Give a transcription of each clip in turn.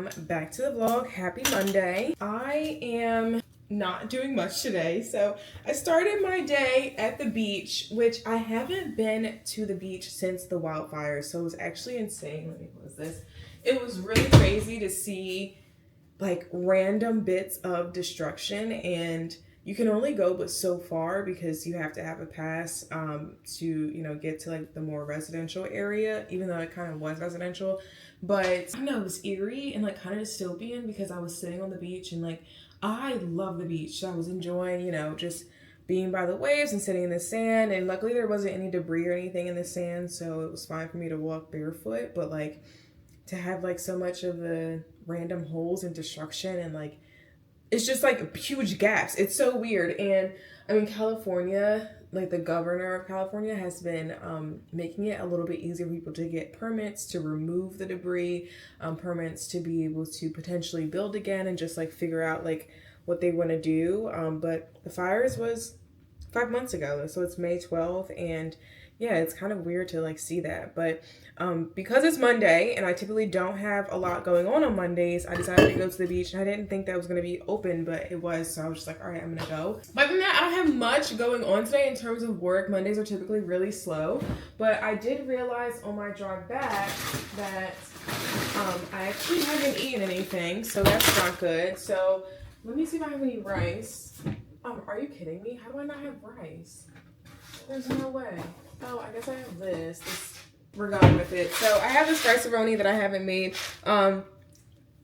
welcome back to the vlog. Happy Monday. I am not doing much today, so I started my day at the beach, which I haven't been to the beach since the wildfires, so it was actually insane. Let me close this. It was really crazy to see like random bits of destruction, and you can only go but so far because you have to have a pass to get to like the more residential area, even though it kind of was residential. But I don't know, it was eerie and like kind of dystopian because I was sitting on the beach and like I love the beach, so I was enjoying just being by the waves and sitting in the sand, and luckily there wasn't any debris or anything in the sand, so it was fine for me to walk barefoot. But like to have like so much of the random holes and destruction, and like it's just like huge gaps. It's so weird. And I mean, California, like the governor of California has been making it a little bit easier for people to get permits to remove the debris, permits to be able to potentially build again and just like figure out like what they want to do. But the fires was 5 months ago, so it's May 12th, and yeah, it's kind of weird to like see that. But because it's Monday and I typically don't have a lot going on Mondays, I decided to go to the beach, and I didn't think that was going to be open, but it was. So I was just like, all right, I'm going to go. But other than that, I don't have much going on today in terms of work. Mondays are typically really slow, but I did realize on my drive back that I actually haven't eaten anything, so that's not good. So let me see if I have any rice. Are you kidding me? How do I not have rice? There's no way. Oh, I guess I have this. We're going with it. So I have this rice-a-roni that I haven't made.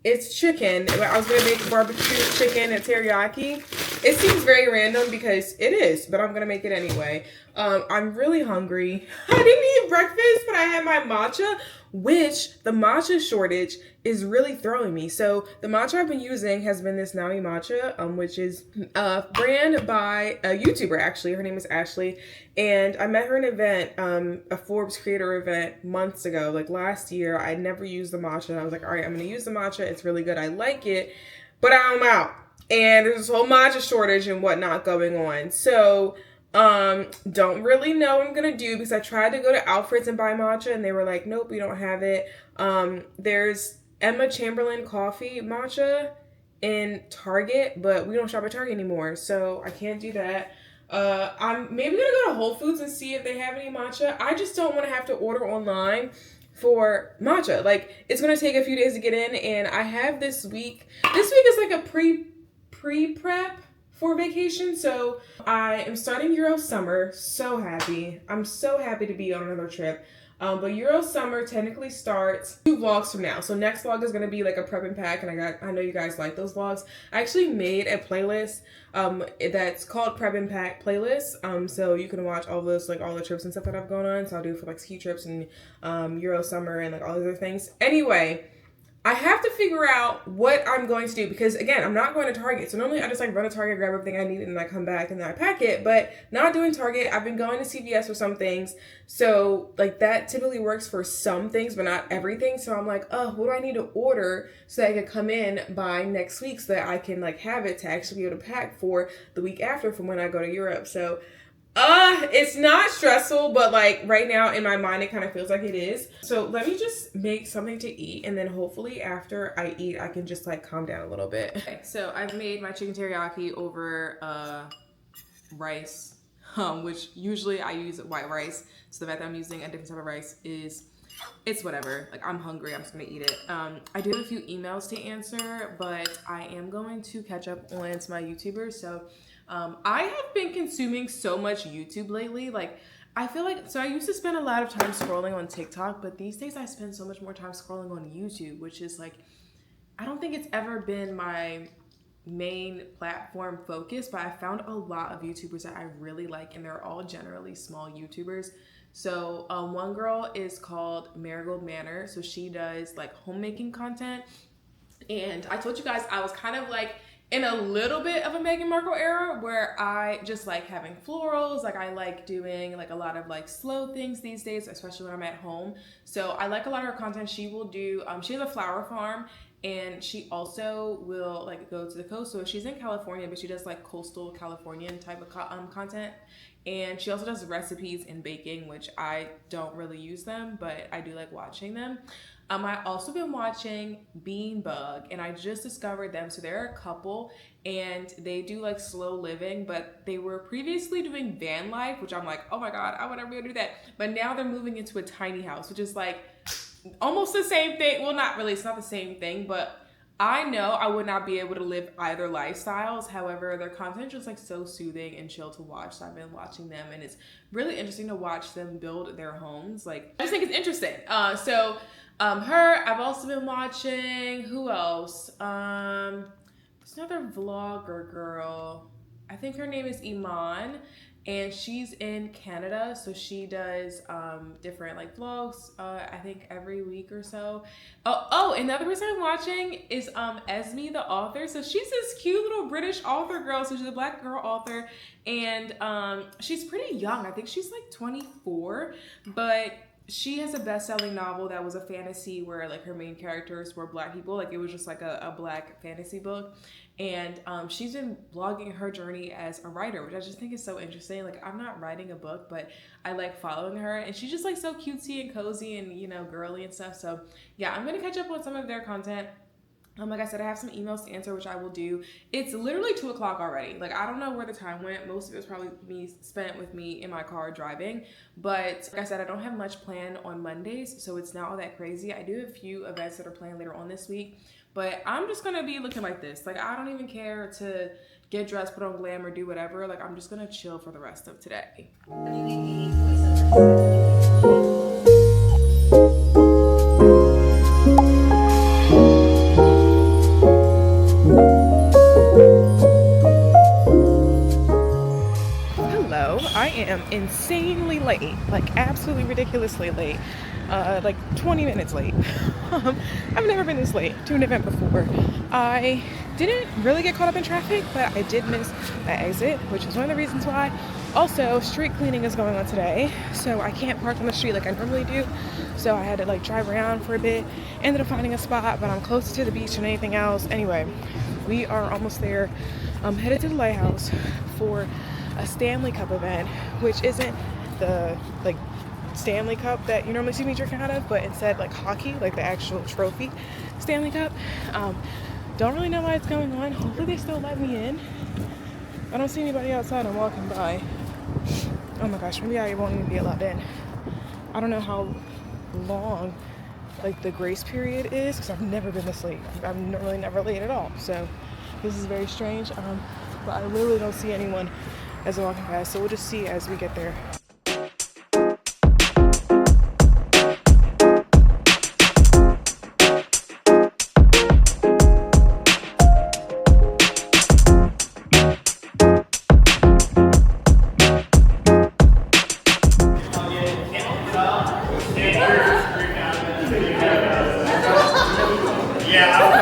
It's chicken. I was gonna make barbecue chicken and teriyaki. It seems very random because it is, but I'm gonna make it anyway. I'm really hungry. I didn't eat breakfast, but I had my matcha, which the matcha shortage is really throwing me. So the matcha I've been using has been this Nami matcha, which is a brand by a YouTuber actually. Her name is Ashley, and I met her at an event, a Forbes creator event months ago, like last year. I'd never used the matcha, and I was like, all right, I'm gonna use the matcha. It's really good. I like it, but I'm out. And there's this whole matcha shortage and whatnot going on. So don't really know what I'm gonna do because I tried to go to Alfred's and buy matcha and they were like, nope, we don't have it. There's Emma Chamberlain coffee matcha in Target, but we don't shop at Target anymore, so I can't do that. I'm maybe gonna go to Whole Foods and see if they have any matcha. I just don't want to have to order online for matcha. Like, it's gonna take a few days to get in, and I have this week. This week is like a pre-prep for vacation, so I am starting Euro Summer. So happy. I'm so happy to be on another trip. But Euro Summer technically starts 2 vlogs from now. So next vlog is gonna be like a prep and pack, and I know you guys like those vlogs. I actually made a playlist that's called Prep and Pack playlist. So you can watch all those, like all the trips and stuff that I've gone on. So I'll do it for like ski trips and Euro Summer and like all these other things. Anyway, I have to figure out what I'm going to do because, again, I'm not going to Target. So normally I just like run to Target, grab everything I need, and then I come back and then I pack it. But not doing Target. I've been going to CVS for some things. So like that typically works for some things, but not everything. So I'm like, oh, what do I need to order so that I can come in by next week so that I can like have it to actually be able to pack for the week after from when I go to Europe. So it's not stressful, but like right now in my mind, it kind of feels like it is. So let me just make something to eat, and then hopefully after I eat, I can just like calm down a little bit. Okay, so I've made my chicken teriyaki over rice, which usually I use white rice. So the fact that I'm using a different type of rice it's whatever. Like, I'm hungry, I'm just gonna eat it. I do have a few emails to answer, but I am going to catch up on my YouTubers. So I have been consuming so much YouTube lately. Like, I feel like, so I used to spend a lot of time scrolling on TikTok, but these days I spend so much more time scrolling on YouTube, which is like, I don't think it's ever been my main platform focus, but I found a lot of YouTubers that I really like, and they're all generally small YouTubers. So one girl is called Marigold Manor. So she does like homemaking content. And I told you guys I was kind of like in a little bit of a Meghan Markle era where I just like having florals. Like, I like doing like a lot of like slow things these days, especially when I'm at home. So I like a lot of her content. She will do, she has a flower farm, and she also will like go to the coast. So she's in California, but she does like coastal Californian type of content. and she also does recipes in baking, which I don't really use them, but I do like watching them. I also been watching Beanbug, and I just discovered them. So they're a couple, and they do like slow living, but they were previously doing van life, which I'm like, oh my god, I would never be able to do that. But now they're moving into a tiny house, which is like almost the same thing. Well, not really, it's not the same thing, but I know I would not be able to live either lifestyles. However, their content is just like so soothing and chill to watch. So I've been watching them, and it's really interesting to watch them build their homes. Like, I just think it's interesting. Her, I've also been watching, who else? There's another vlogger girl. I think her name is Iman, and she's in Canada, so she does different like vlogs, I think every week or so. Another person I'm watching is Esme the author. So she's this cute little British author girl. So she's a black girl author, and she's pretty young. I think she's like 24, but she has a best-selling novel that was a fantasy where like her main characters were black people. Like it was just like a black fantasy book. And she's been blogging her journey as a writer, which I just think is so interesting. Like, I'm not writing a book, but I like following her, and she's just like so cutesy and cozy and, you know, girly and stuff. So yeah, I'm gonna catch up on some of their content. Like I said, I have some emails to answer, which I will do. It's literally 2 o'clock already. Like, I don't know where the time went. Most of it was probably spent with me in my car driving. But like I said, I don't have much planned on Mondays, so it's not all that crazy. I do have a few events that are planned later on this week, but I'm just gonna be looking like this. Like, I don't even care to get dressed, put on glam, or do whatever. Like, I'm just gonna chill for the rest of today. I am insanely late, like absolutely ridiculously late, like 20 minutes late. I've never been this late to an event before. I didn't really get caught up in traffic, but I did miss the exit, which is one of the reasons why. Also, street cleaning is going on today, so I can't park on the street like I normally do. So I had to like drive around for a bit, ended up finding a spot, but I'm closer to the beach than anything else. Anyway, we are almost there. I'm headed to the lighthouse for a Stanley Cup event, which isn't the like Stanley Cup that you normally see me drinking out of, but instead like hockey, like the actual trophy Stanley Cup. Don't really know why it's going on. Hopefully they still let me in. I don't see anybody outside. I'm walking by. Oh my gosh, maybe I won't even be allowed in. I don't know how long like the grace period is, because I've never been this late. I'm really never late at all, so this is very strange. But I literally don't see anyone as I'm walking past, so we'll just see as we get there.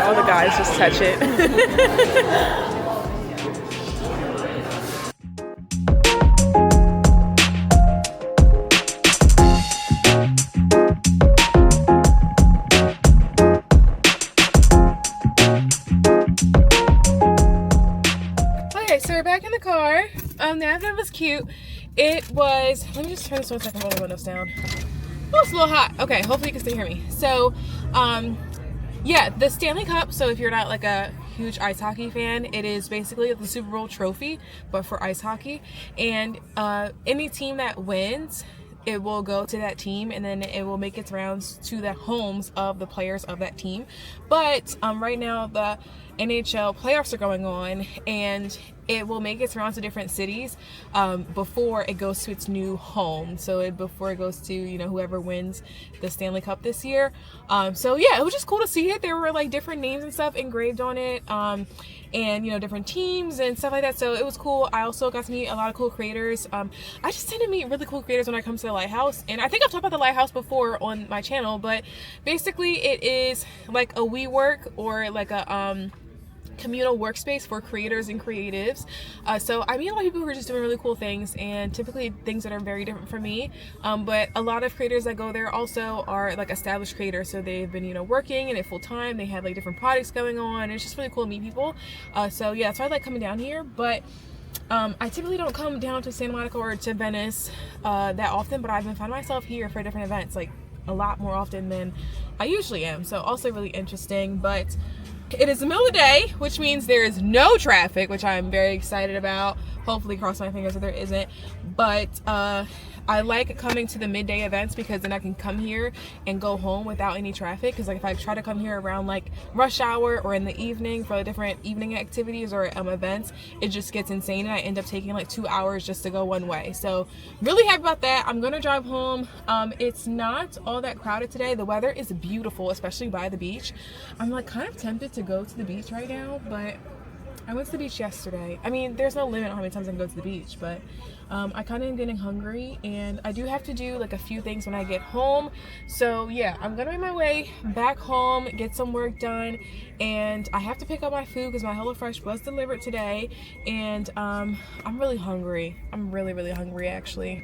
All the guys just touch it. Back in the car. That was cute. It was, let me just turn this one second, roll the windows down. Oh, it's a little hot. Okay, hopefully you can still hear me. So, yeah, the Stanley Cup, so if you're not like a huge ice hockey fan, it is basically the Super Bowl trophy, but for ice hockey. And any team that wins, it will go to that team, and then it will make its rounds to the homes of the players of that team. But right now the NHL playoffs are going on, and it will make its rounds to different cities before it goes to its new home. So before it goes to, you know, whoever wins the Stanley Cup this year. So yeah, it was just cool to see it. There were like different names and stuff engraved on it, and, you know, different teams and stuff like that. So it was cool. I also got to meet a lot of cool creators. I just tend to meet really cool creators when I come to the lighthouse, and I think I've talked about the lighthouse before on my channel, but basically it is like a WeWork, or like a communal workspace for creators and creatives. So I meet a lot of people who are just doing really cool things, and typically things that are very different from me. But a lot of creators that go there also are like established creators, so they've been, you know, working in it full time. They have like different projects going on. It's just really cool to meet people. So yeah, that's why I like coming down here. But I typically don't come down to Santa Monica or to Venice that often, but I've been finding myself here for different events, like a lot more often than I usually am. So also really interesting, but it is the middle of the day, which means there is no traffic, which I'm very excited about. Hopefully, cross my fingers that there isn't. But I like coming to the midday events because then I can come here and go home without any traffic. Because like if I try to come here around like rush hour or in the evening for different evening activities or events, it just gets insane and I end up taking like 2 hours just to go one way. So really happy about that. I'm gonna drive home. It's not all that crowded today. The weather is beautiful, especially by the beach. I'm like kind of tempted to go to the beach right now, but I went to the beach yesterday. I mean, there's no limit on how many times I can go to the beach, but I kind of am getting hungry, and I do have to do like a few things when I get home. So yeah, I'm gonna make my way back home, get some work done, and I have to pick up my food because my HelloFresh was delivered today, and I'm really hungry. I'm really, really hungry actually.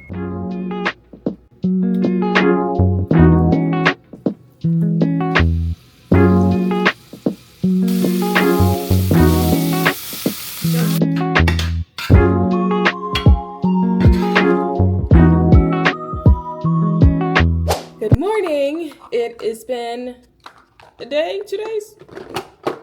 Good morning. It has been a day, 2 days.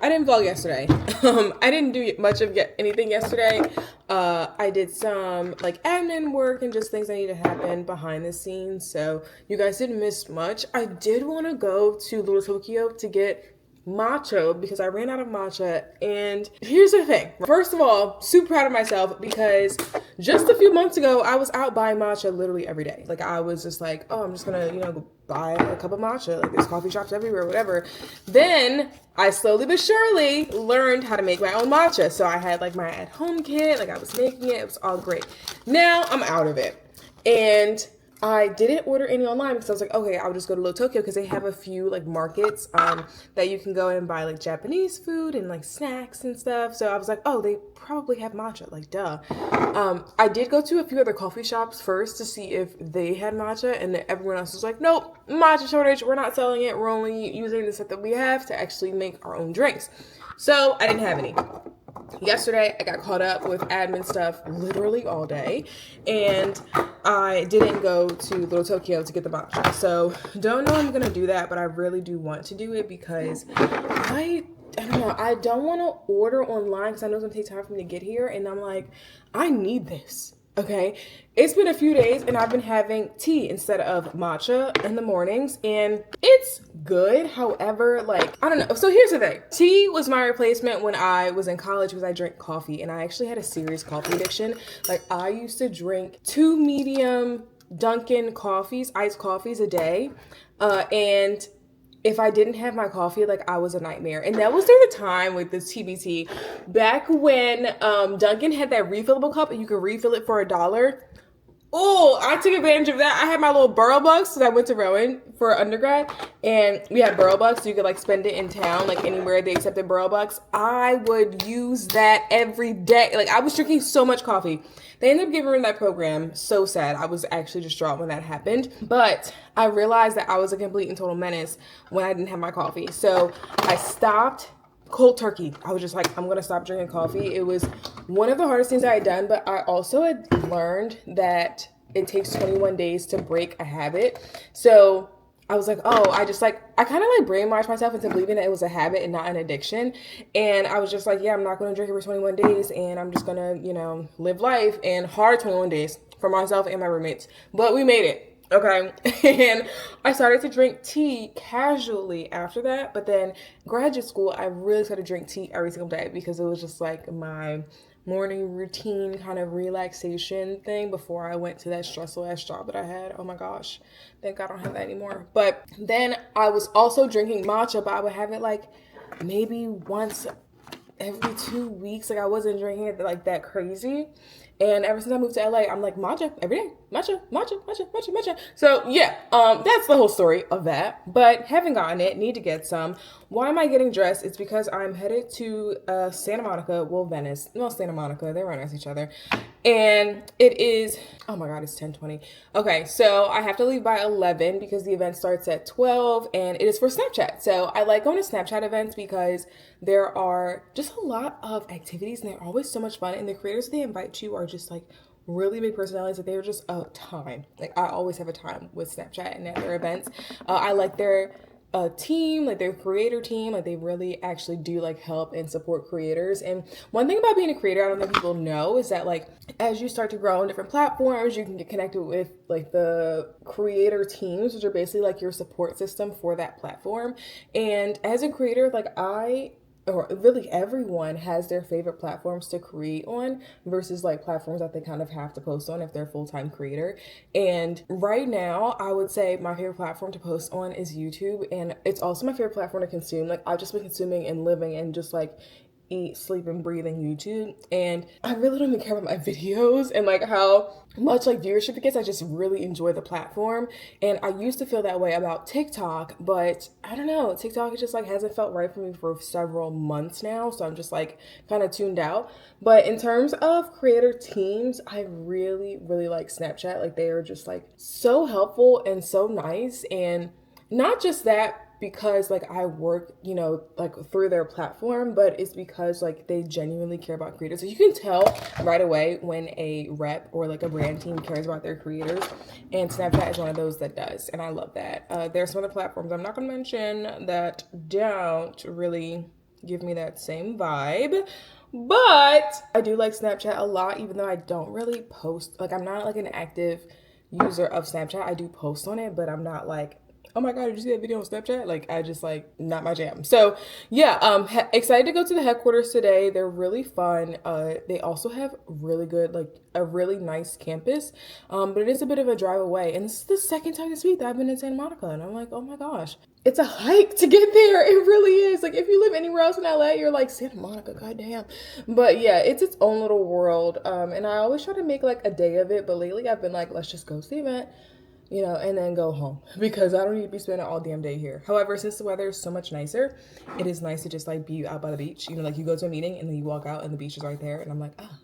I didn't vlog yesterday. I didn't do much of anything yesterday. I did some like admin work and just things that need to happen behind the scenes. So you guys didn't miss much. I did want to go to Little Tokyo to get matcha because I ran out of matcha. And here's the thing. First of all, super proud of myself because just a few months ago, I was out buying matcha literally every day. Like I was just like, oh, I'm just gonna, go buy a cup of matcha. Like there's coffee shops everywhere, whatever. Then I slowly but surely learned how to make my own matcha. So I had like my at-home kit, like I was making it. It was all great. Now I'm out of it. And I didn't order any online because I was like, okay, I'll just go to Little Tokyo because they have a few like markets that you can go and buy like Japanese food and like snacks and stuff. So I was like, oh, they probably have matcha, like duh. I did go to a few other coffee shops first to see if they had matcha, and then everyone else was like, nope, matcha shortage, we're not selling it, we're only using the stuff that we have to actually make our own drinks. So I didn't have any. Yesterday, I got caught up with admin stuff literally all day, and I didn't go to Little Tokyo to get the matcha. So don't know I'm gonna do that, but I really do want to do it because I don't know, I don't want to order online because I know it's gonna take time for me to get here, and I'm like, I need this. Okay, it's been a few days and I've been having tea instead of matcha in the mornings, and it's good. However, like, I don't know. So here's the thing. Tea was my replacement when I was in college because I drank coffee, and I actually had a serious coffee addiction. Like I used to drink 2 medium Dunkin' coffees, iced coffees a day. And if I didn't have my coffee, like I was a nightmare. And that was during the time with this TBT, back when Dunkin' had that refillable cup and you could refill it for $1. Oh, I took advantage of that. I had my little Burrow Bucks because I went to Rowan for undergrad, and we had Burrow Bucks, so you could like spend it in town, like anywhere they accepted Burrow Bucks. I would use that every day. Like I was drinking so much coffee. They ended up giving me that program. So sad. I was actually distraught when that happened. But I realized that I was a complete and total menace when I didn't have my coffee. So I stopped cold turkey. I was just like, I'm going to stop drinking coffee. It was one of the hardest things I had done, but I also had learned that it takes 21 days to break a habit. So I was like, oh, I kind of like brainwashed myself into believing that it was a habit and not an addiction. And I was just like, yeah, I'm not going to drink it for 21 days. And I'm just going to, live life, and hard 21 days for myself and my roommates. But we made it. Okay. And I started to drink tea casually after that. But then graduate school, I really started to drink tea every single day because it was just like my morning routine kind of relaxation thing before I went to that stressful ass job that I had. Oh my gosh. Thank God I don't have that anymore. But then I was also drinking matcha, but I would have it like maybe once every 2 weeks. Like I wasn't drinking it like that crazy. And ever since I moved to LA, I'm like matcha every day. Matcha, matcha, matcha, matcha, matcha. So yeah, that's the whole story of that. But haven't gotten it, need to get some. Why am I getting dressed? It's because I'm headed to Santa Monica, well, Venice. No, Santa Monica, they're right next to each other. And it is, oh my God, it's 10:20. Okay, so I have to leave by 11 because the event starts at 12 and it is for Snapchat. So I like going to Snapchat events because there are just a lot of activities and they're always so much fun. And the creators they invite you are just like really big personalities. Like they're just a time. Like I always have a time with Snapchat and at their events. I like their team, like their creator team, like they really actually do like help and support creators. And one thing about being a creator, I don't think people know, is that like as you start to grow on different platforms, you can get connected with like the creator teams, which are basically like your support system for that platform. And as a creator, like or really everyone has their favorite platforms to create on versus like platforms that they kind of have to post on if they're a full-time creator. And right now, I would say my favorite platform to post on is YouTube. And it's also my favorite platform to consume. Like I've just been consuming and living and just like eat, sleep, and breathe in YouTube. And I really don't even care about my videos and like how much like viewership it gets. I just really enjoy the platform. And I used to feel that way about TikTok, but I don't know, TikTok just like hasn't felt right for me for several months now. So I'm just like kind of tuned out. But in terms of creator teams, I really, really like Snapchat. Like they are just like so helpful and so nice. And not just that, because like I work, you know, like through their platform, but it's because like they genuinely care about creators. So you can tell right away when a rep or like a brand team cares about their creators, and Snapchat is one of those that does, and I love that. There's some other platforms I'm not gonna mention that don't really give me that same vibe, but I do like Snapchat a lot, even though I don't really post. Like I'm not like an active user of Snapchat. I do post on it, but I'm not like, oh my God, did you see that video on Snapchat? Like, I just like, not my jam. So yeah, excited to go to the headquarters today. They're really fun. They also have really good, like a really nice campus. But it is a bit of a drive away. And this is the second time this week that I've been in Santa Monica. And I'm like, oh my gosh, it's a hike to get there. It really is. Like if you live anywhere else in LA, you're like, Santa Monica, goddamn. But yeah, it's its own little world. And I always try to make like a day of it. But lately I've been like, let's just go to the event, you know, and then go home because I don't need to be spending all damn day here. However, since the weather is so much nicer, it is nice to just like be out by the beach. You know, like you go to a meeting and then you walk out and the beach is right there. And I'm like, ah,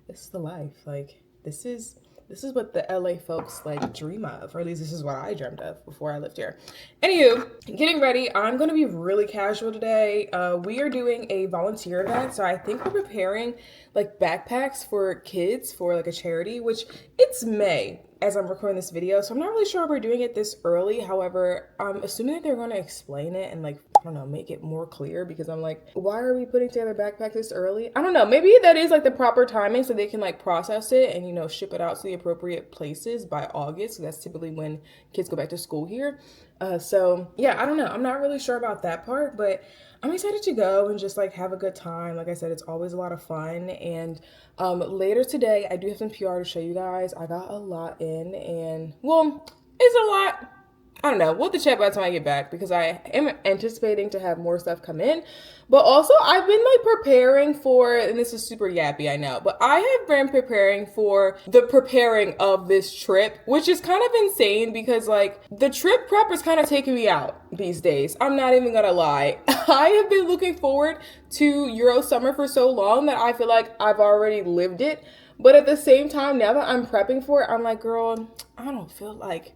this is the life. Like this is what the LA folks like dream of, or at least this is what I dreamt of before I lived here. Anywho, getting ready. I'm going to be really casual today. We are doing a volunteer event. So I think we're preparing like backpacks for kids for like a charity, which it's May as I'm recording this video. So I'm not really sure if we're doing it this early. However, I'm assuming that they're going to explain it and like, I don't know, make it more clear, because I'm like, why are we putting together backpacks this early? I don't know. Maybe that is like the proper timing so they can like process it and, you know, ship it out to the appropriate places by August. So that's typically when kids go back to school here. So yeah, I don't know. I'm not really sure about that part, but I'm excited to go and just like have a good time. Like I said, it's always a lot of fun. And later today, I do have some PR to show you guys. I got a lot in, and well, it's a lot. I don't know. We'll have to check by the time I get back, because I am anticipating to have more stuff come in. But also, I've been like preparing for, and this is super yappy, I know, but I have been preparing for the preparing of this trip, which is kind of insane because like the trip prep is kind of taking me out these days. I'm not even gonna lie. I have been looking forward to Euro summer for so long that I feel like I've already lived it. But at the same time, now that I'm prepping for it, I'm like, girl, I don't feel like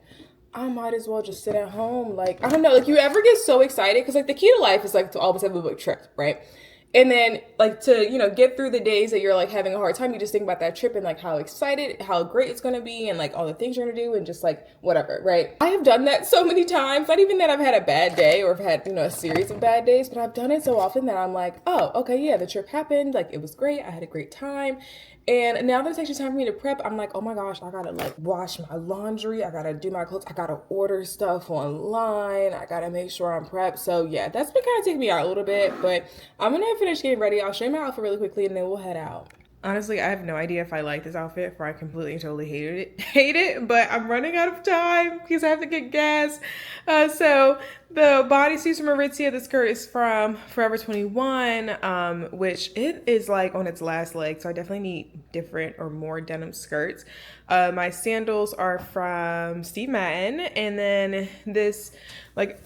I might as well just sit at home. Like, I don't know, like you ever get so excited? Because like the key to life is like to always have a big trip, right? And then like to, you know, get through the days that you're like having a hard time, you just think about that trip and like how excited, how great it's going to be, and like all the things you're going to do and just like whatever, right? I have done that so many times. Not even that I've had a bad day or I've had, you know, a series of bad days, but I've done it so often that I'm like, oh, okay, yeah, the trip happened. Like it was great. I had a great time. And now that it's actually time for me to prep, I'm like, oh my gosh, I gotta like wash my laundry. I gotta do my clothes. I gotta order stuff online. I gotta make sure I'm prepped. So yeah, that's been kind of taking me out a little bit, but I'm gonna finish getting ready. I'll show you my outfit really quickly and then we'll head out. Honestly, I have no idea if I like this outfit, for I completely and totally hate it, but I'm running out of time because I have to get gas. So the bodysuit from Aritzia, the skirt is from Forever 21, which it is like on its last leg, so I definitely need different or more denim skirts. My sandals are from Steve Madden, and then this, like,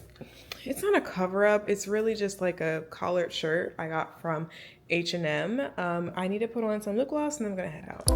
it's not a cover up. It's really just like a collared shirt I got from H&M. I need to put on some lip gloss and I'm gonna head out.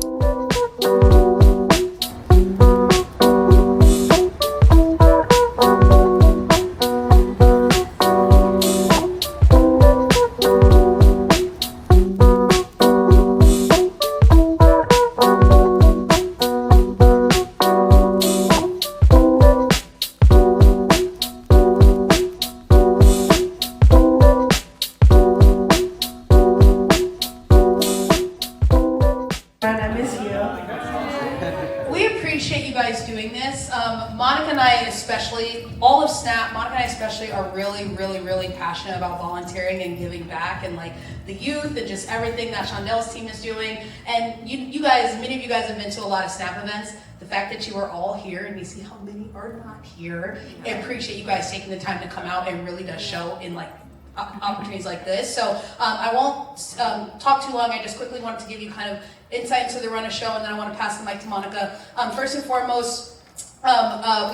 Monica and I especially, all of Snap, Monica and I especially are really passionate about volunteering and giving back and like the youth and just everything that Shondel's team is doing. And you guys, many of you guys have been to a lot of Snap events. The fact that you are all here and we see how many are not here, I appreciate you guys taking the time to come out. It really does show in like opportunities like this. So I won't talk too long. I just quickly wanted to give you kind of insight into the run of show, and then I want to pass the mic to Monica. First and foremost, we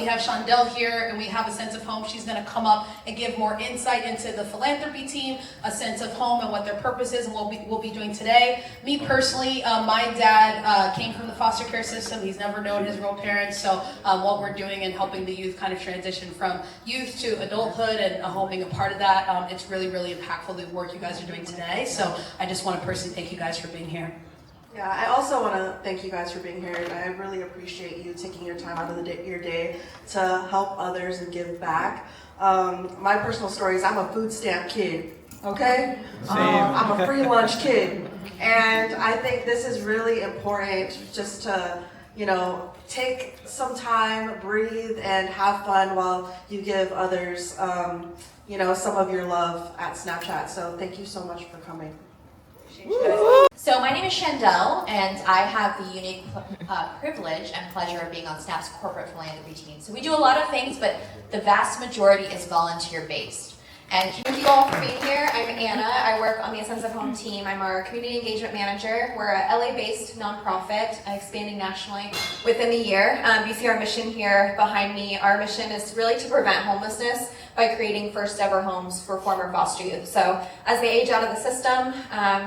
have Shondel here, and we have a sense of home. She's going to come up and give more insight into the philanthropy team, a sense of home and what their purpose is, and what we'll be doing today. Me personally, my dad came from the foster care system. He's never known his real parents, so what we're doing and helping the youth kind of transition from youth to adulthood and home being a part of that, it's really impactful, the work you guys are doing today. So I just want to personally thank you guys for being here. Yeah, I also want to thank you guys for being here. I really appreciate you taking your time out of your day to help others and give back. My personal story is I'm a food stamp kid, okay? I'm a free lunch kid. And I think this is really important just to, take some time, breathe, and have fun while you give others, some of your love at Snapchat. So thank you so much for coming. So my name is Shandell, and I have the unique privilege and pleasure of being on Snap's corporate philanthropy team. So we do a lot of things, but the vast majority is volunteer-based. And thank you all for being here. I'm Anna. I work on the Sense of Home team. I'm our community engagement manager. We're a LA-based nonprofit, expanding nationally within the year. You see our mission here behind me. Our mission is really to prevent homelessness by creating first ever homes for former foster youth. So as they age out of the system,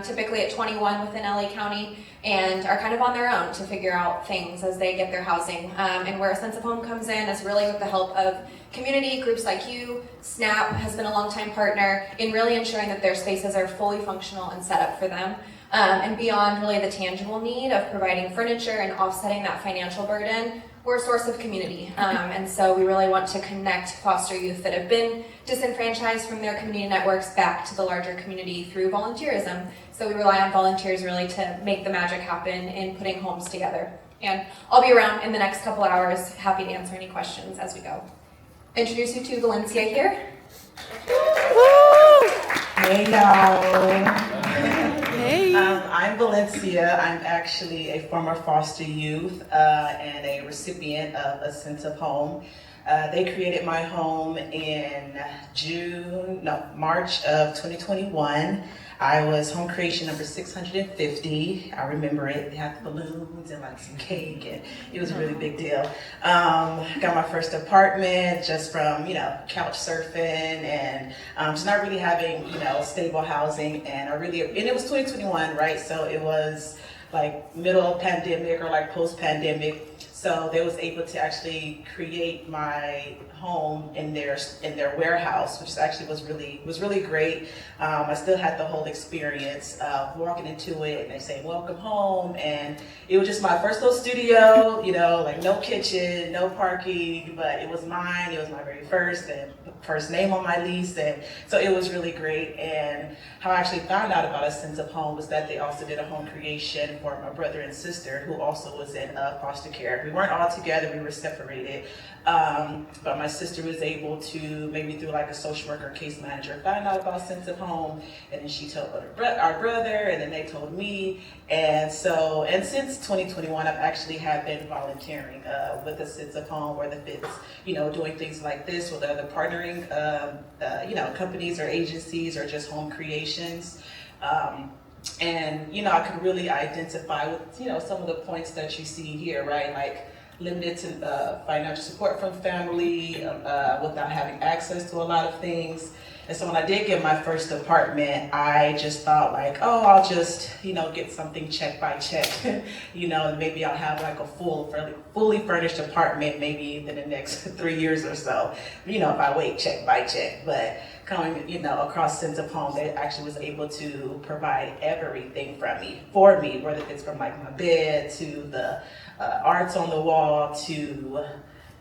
typically at 21 within LA County, and are kind of on their own to figure out things as they get their housing. And where a Sense of Home comes in is really with the help of community groups like you. Snap has been a longtime partner in really ensuring that their spaces are fully functional and set up for them. And beyond really the tangible need of providing furniture and offsetting that financial burden, we're a source of community. And so we really want to connect foster youth that have been disenfranchised from their community networks back to the larger community through volunteerism. So we rely on volunteers really to make the magic happen in putting homes together. And I'll be around in the next couple hours, happy to answer any questions as we go. Introduce you to Valencia here. Hey y'all. Hey. I'm Valencia. I'm actually a former foster youth and a recipient of a Sense of Home. They created my home in March of 2021. I was home creation number 650. I remember it. They had the balloons and like some cake, and it was a really big deal. Got my first apartment just from, couch surfing and just not really having, stable housing. And it was 2021, right? So it was like middle pandemic or like post pandemic. So they was able to actually create my home in their warehouse, which actually was really great. I still had the whole experience of walking into it and they say welcome home, and it was just my first little studio, like no kitchen, no parking, but it was mine. It was my very first name on my lease, and so it was really great. And how I actually found out about a Sense of Home was that they also did a home creation for my brother and sister who also was in foster care. We weren't all together, we were separated. But my sister was able to, maybe through like a social worker, case manager, find out about Sense of Home, and then she told our brother, and then they told me. And since 2021, I've actually have been volunteering with the Sense of Home, whether it's, doing things like this with other partnering, companies or agencies or just home creations. And I could really identify with, some of the points that you see here, right? Like limited to financial support from family, without having access to a lot of things. And so when I did get my first apartment, I just thought like, oh, I'll just, get something check by check. Maybe I'll have like a fully furnished apartment maybe in the next 3 years or so, if I wait check by check. But coming, across Sense of Home, they actually was able to provide everything for me, whether it's from like my bed to the arts on the wall to,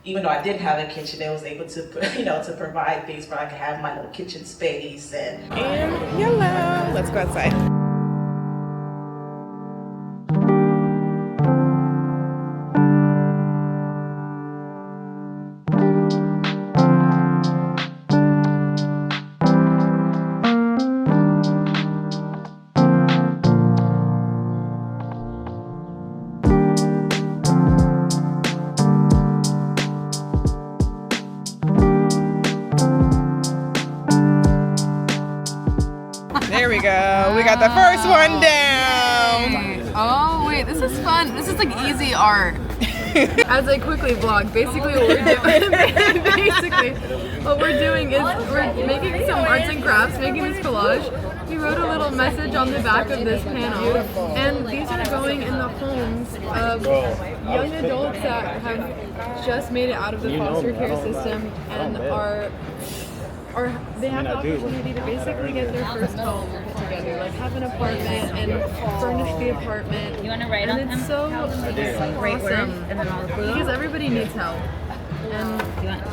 even though I didn't have a kitchen, they was able to, to provide things where I could have my little kitchen space and yellow. Let's go outside. There we go. We got the first one down. Oh wait, this is fun. This is like easy art. As I quickly vlog, basically what we're doing is we're making some arts and crafts, making this collage. We wrote a little message on the back of this panel, and these are going in the homes of young adults that have just made it out of the foster care system and they have the opportunity to basically get their first home put together, like have an apartment and furnish the apartment. You want to write on them? And it's so awesome because everybody needs help. And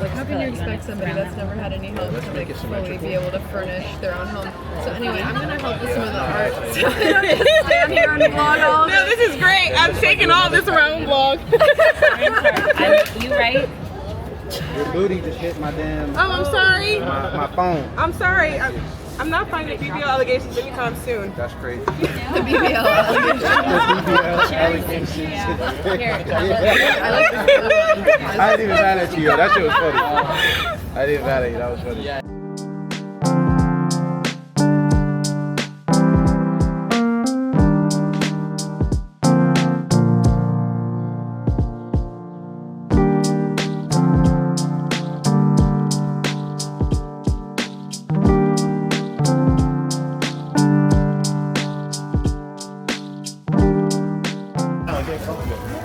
how can you expect somebody that's never had any help to like fully be able to furnish their own home? So anyway, I'm gonna help with some of the art. So I don't just stand here and vlog all of No, this is great. I'm taking all this around vlog. You right? Your booty just hit my damn. Oh, I'm sorry. My phone. I'm sorry. I'm not finding BBL allegations anytime soon. That's crazy. the BBL allegations. allegations. I like this. I didn't even mad at you. That shit was funny. I didn't mad at you. That was funny.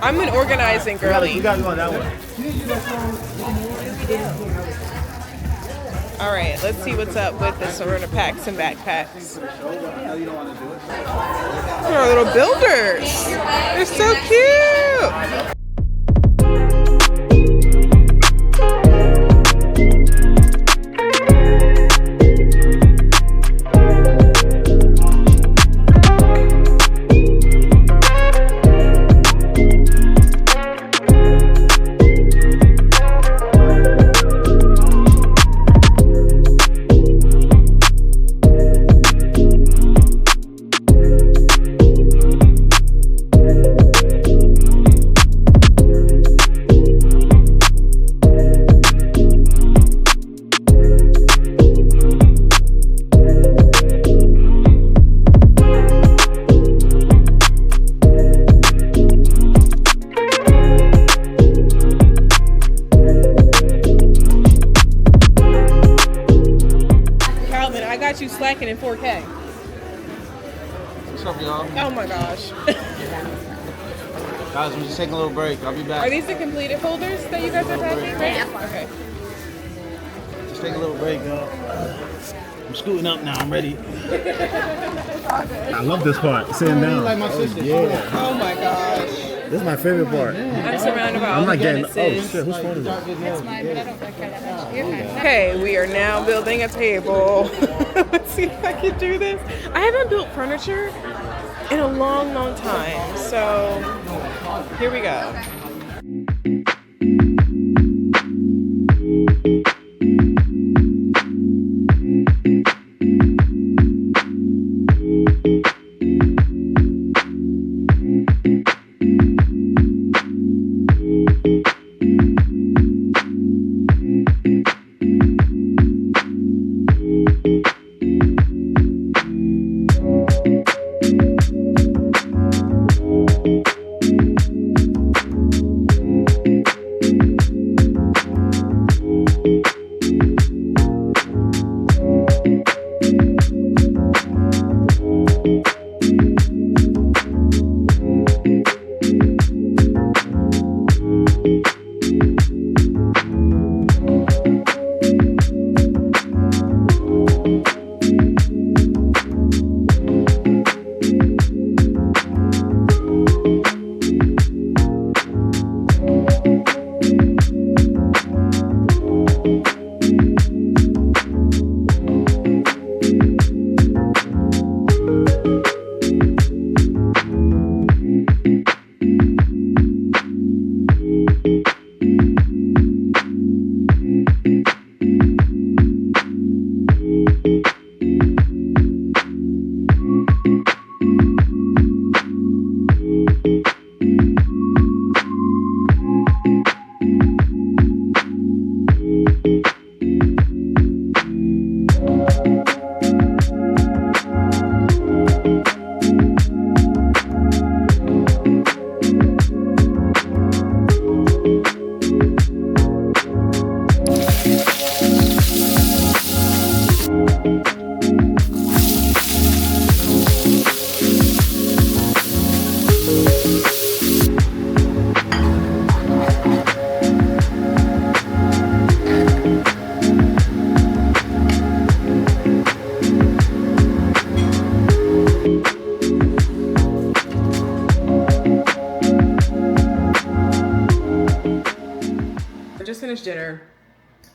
I'm an organizing girly. We got you on that one. All right, let's see what's up with this. So we're gonna pack some backpacks. They're our little builders. They're so cute. You slacking in 4K. What's up, y'all? Oh my gosh. Guys, we're just taking a little break. I'll be back. Are these the completed folders that you guys are packing? Yeah. Okay. Just take a little break, y'all. I'm scooting up now. I'm ready. I love this part. Sitting down. Like my sister. Yeah. Oh my gosh. This is my favorite part. I'm surrounded by all I'm the not getting. Oh Venices. shit! Whose phone is that? That's mine, but I don't like her that much. You're fine. Okay, we are now building a table. Let's see if I can do this. I haven't built furniture in a long, long time. So here we go.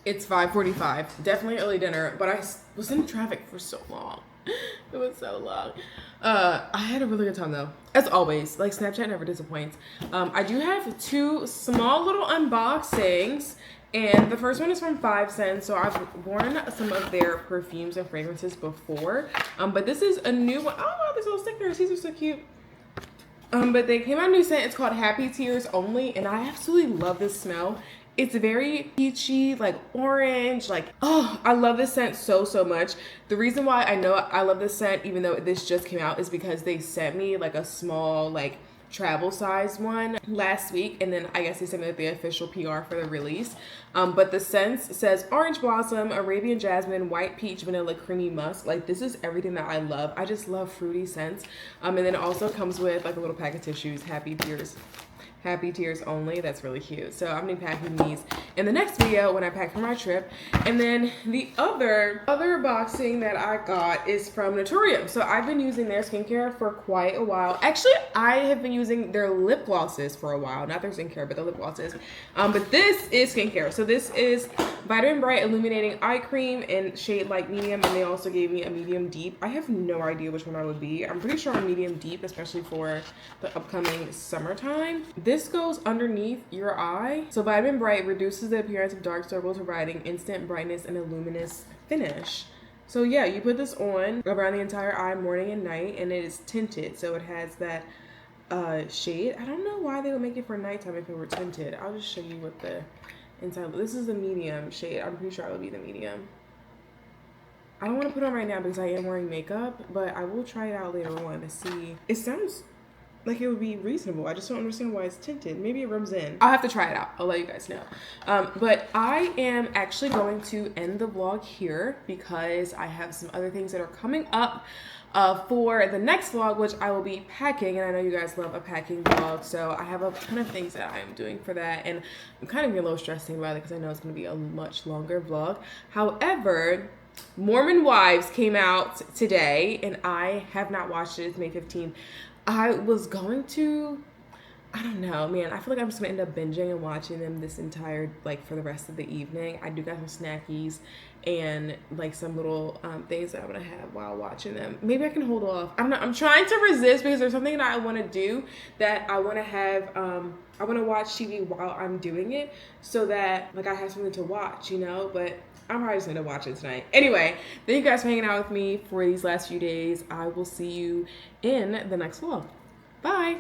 It's 5:45. Definitely early dinner, but I was in traffic for so long. It was so long. I had a really good time though. As always, like Snapchat never disappoints. I do have 2 small little unboxings. And the first one is from 5 Cents. So I've worn some of their perfumes and fragrances before. But this is a new one. Oh, wow, these little stickers. These are so cute. But they came out a new scent. It's called Happy Tears Only. And I absolutely love this smell. It's very peachy, like orange, like, oh, I love this scent so much. The reason why I know I love this scent, even though this just came out, is because they sent me like a small, like, travel size one last week, and then I guess they sent me like the official PR for the release. But the scent says orange blossom, Arabian jasmine, white peach, vanilla, creamy musk. Like, this is everything that I love. I just love fruity scents. And then it also comes with like a little pack of tissues. Happy Tears Only. That's really cute. So I'm gonna be packing these in the next video when I pack for my trip. And then the other boxing that I got is from Naturium. So I've been using their skincare for quite a while. Actually, I have been using their lip glosses for a while. Not their skincare, but the lip glosses. But this is skincare. So this is Vitamin Bright Illuminating Eye Cream in shade Light Medium, and they also gave me a medium deep. I have no idea which one I would be. I'm pretty sure I'm medium deep, especially for the upcoming summertime. This goes underneath your eye. So Vitamin Bright reduces the appearance of dark circles, providing instant brightness and a luminous finish. So yeah, you put this on around the entire eye morning and night, and it is tinted. So it has that shade. I don't know why they would make it for nighttime if it were tinted. I'll just show you what the inside. This is the medium shade. I'm pretty sure it would be the medium. I don't want to put it on right now because I am wearing makeup, but I will try it out later on to see. It sounds like it would be reasonable. I just don't understand why it's tinted. Maybe it rubs in. I'll have to try it out. I'll let you guys know. But I am actually going to end the vlog here because I have some other things that are coming up for the next vlog, which I will be packing, and I know you guys love a packing vlog, so I have a ton of things that I am doing for that, and I'm kind of getting a little stressed about it because I know it's going to be a much longer vlog. However, Mormon Wives came out today, and I have not watched it. It's May 15th. I was going to, I don't know, man. I feel like I'm just gonna end up binging and watching them this entire, like, for the rest of the evening. I do got some snackies and like some little things that I'm gonna have while watching them. Maybe I can hold off. I'm trying to resist because there's something that I want to do that I want to have. I want to watch TV while I'm doing it so that like I have something to watch, you know. But I'm probably just gonna watch it tonight. Anyway, thank you guys for hanging out with me for these last few days. I will see you in the next vlog. Bye.